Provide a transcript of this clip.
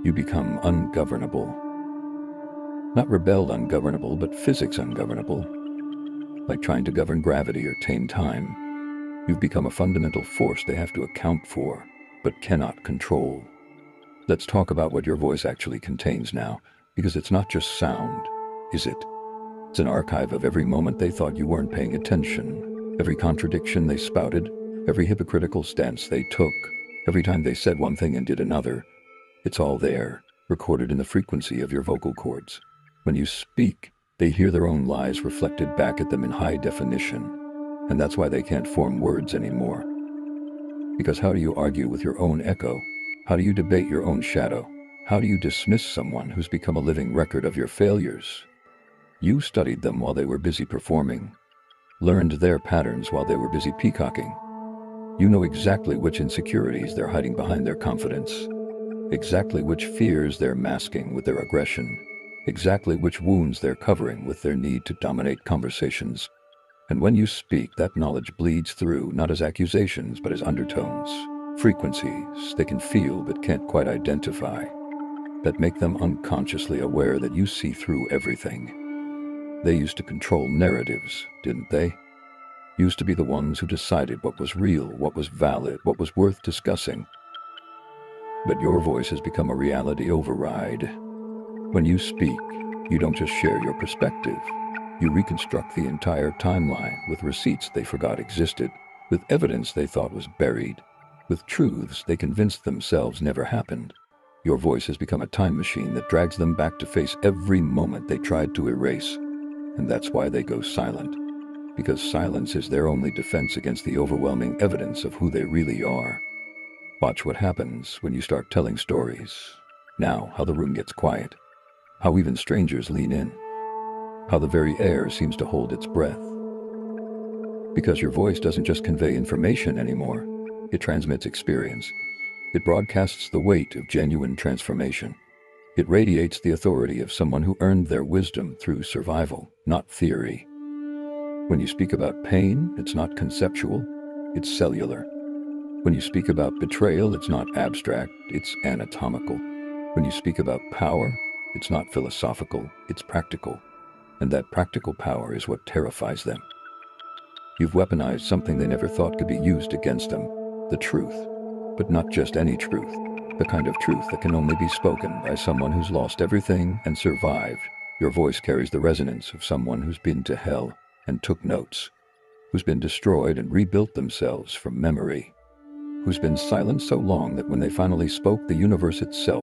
You become ungovernable. Not rebelled ungovernable, but physics ungovernable. Like trying to govern gravity or tame time. You've become a fundamental force they have to account for, but cannot control. Let's talk about what your voice actually contains now, because it's not just sound, is it? It's an archive of every moment they thought you weren't paying attention, every contradiction they spouted, every hypocritical stance they took, every time they said one thing and did another. It's all there, recorded in the frequency of your vocal cords. When you speak, they hear their own lies reflected back at them in high definition, and that's why they can't form words anymore. Because how do you argue with your own echo? How do you debate your own shadow? How do you dismiss someone who's become a living record of your failures? You studied them while they were busy performing, learned their patterns while they were busy peacocking. You know exactly which insecurities they're hiding behind their confidence, exactly which fears they're masking with their aggression, exactly which wounds they're covering with their need to dominate conversations. And when you speak, that knowledge bleeds through, not as accusations, but as undertones, frequencies they can feel but can't quite identify, that make them unconsciously aware that you see through everything. They used to control narratives, didn't they? Used to be the ones who decided what was real, what was valid, what was worth discussing. But your voice has become a reality override. When you speak, you don't just share your perspective. You reconstruct the entire timeline with receipts they forgot existed, with evidence they thought was buried, with truths they convinced themselves never happened. Your voice has become a time machine that drags them back to face every moment they tried to erase. And that's why they go silent. Because silence is their only defense against the overwhelming evidence of who they really are. Watch what happens when you start telling stories. Now, how the room gets quiet. How even strangers lean in. How the very air seems to hold its breath. Because your voice doesn't just convey information anymore. It transmits experience. It broadcasts the weight of genuine transformation. It radiates the authority of someone who earned their wisdom through survival, not theory. When you speak about pain, it's not conceptual, it's cellular. When you speak about betrayal, it's not abstract, it's anatomical. When you speak about power, it's not philosophical, it's practical. And that practical power is what terrifies them. You've weaponized something they never thought could be used against them, the truth. But not just any truth, the kind of truth that can only be spoken by someone who's lost everything and survived. Your voice carries the resonance of someone who's been to hell and took notes, who's been destroyed and rebuilt themselves from memory, who's been silent so long that when they finally spoke, the universe itself